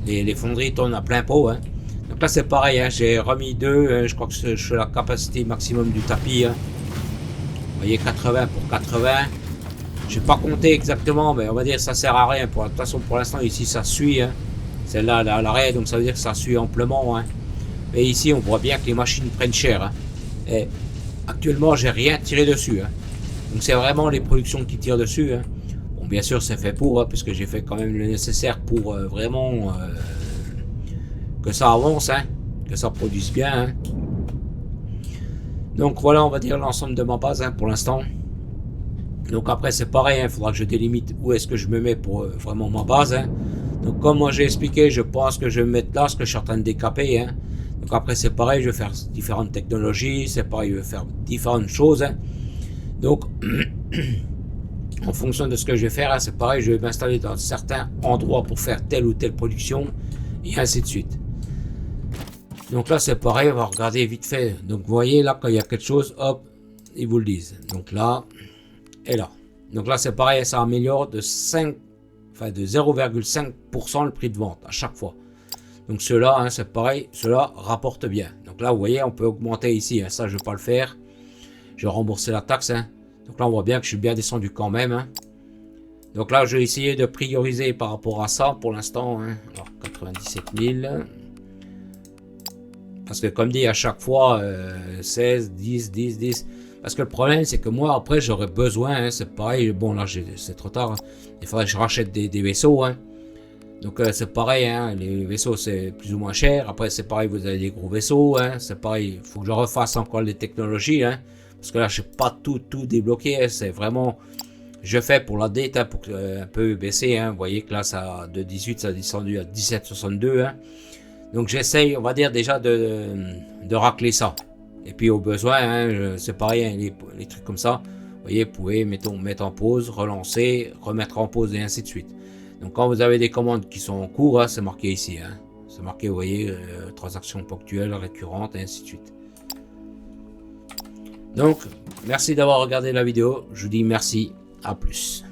les fonderies tournent à plein pot, hein. Donc là c'est pareil, hein, j'ai remis 2, hein, je crois que je suis la capacité maximum du tapis, hein. Vous voyez, 80 pour 80. Je n'ai pas compté exactement, mais on va dire que ça sert à rien. De toute façon, pour l'instant, ici, ça suit, hein. Celle-là, à l'arrêt, donc ça veut dire que ça suit amplement, hein. Mais ici, on voit bien que les machines prennent cher, hein. Et actuellement, j'ai rien tiré dessus, hein. Donc c'est vraiment les productions qui tirent dessus, hein. Bon, bien sûr, c'est fait pour, hein, parce que j'ai fait quand même le nécessaire pour vraiment que ça avance, hein, que ça produise bien, hein. Donc voilà, on va dire l'ensemble de ma base, hein, pour l'instant. Donc après c'est pareil, il faudra que je délimite où est-ce que je me mets pour vraiment ma base, hein. Donc comme moi j'ai expliqué, je pense que je vais me mettre là, ce que je suis en train de décaper, hein. Donc après c'est pareil, je vais faire différentes technologies, c'est pareil, je vais faire différentes choses, hein. Donc en fonction de ce que je vais faire, hein, c'est pareil, je vais m'installer dans certains endroits pour faire telle ou telle production, et ainsi de suite. Donc là c'est pareil, on va regarder vite fait. Donc vous voyez là quand il y a quelque chose, hop, ils vous le disent. Donc là et là. Donc là c'est pareil, ça améliore de 0,5% le prix de vente à chaque fois. Donc ceux-là, hein, c'est pareil, ceux-là rapportent bien. Donc là vous voyez, on peut augmenter ici, hein. Ça je vais pas le faire. Je vais rembourser la taxe, hein. Donc là on voit bien que je suis bien descendu quand même, hein. Donc là je vais essayer de prioriser par rapport à ça pour l'instant, hein. Alors 97 000. Parce que comme dit à chaque fois, 16, 10, 10, 10. Parce que le problème c'est que moi après j'aurais besoin, hein, c'est pareil, bon là c'est trop tard, hein. Il faudrait que je rachète des vaisseaux, hein. Donc c'est pareil, hein, les vaisseaux c'est plus ou moins cher. Après c'est pareil, vous avez des gros vaisseaux, hein. C'est pareil, il faut que je refasse encore les technologies, hein. Parce que là je n'ai pas tout débloqué, hein. C'est vraiment, je fais pour la date, hein, pour un peu baisser, hein. Vous voyez que là ça, de 18 ça a descendu à 17,62, hein. Donc j'essaye, on va dire déjà de racler ça. Et puis au besoin, hein, c'est pareil, hein, les trucs comme ça, vous voyez, vous pouvez mettre en pause, relancer, remettre en pause et ainsi de suite. Donc quand vous avez des commandes qui sont en cours, hein, c'est marqué ici, hein. C'est marqué, vous voyez, transactions ponctuelles, récurrentes et ainsi de suite. Donc, merci d'avoir regardé la vidéo, je vous dis merci, à plus.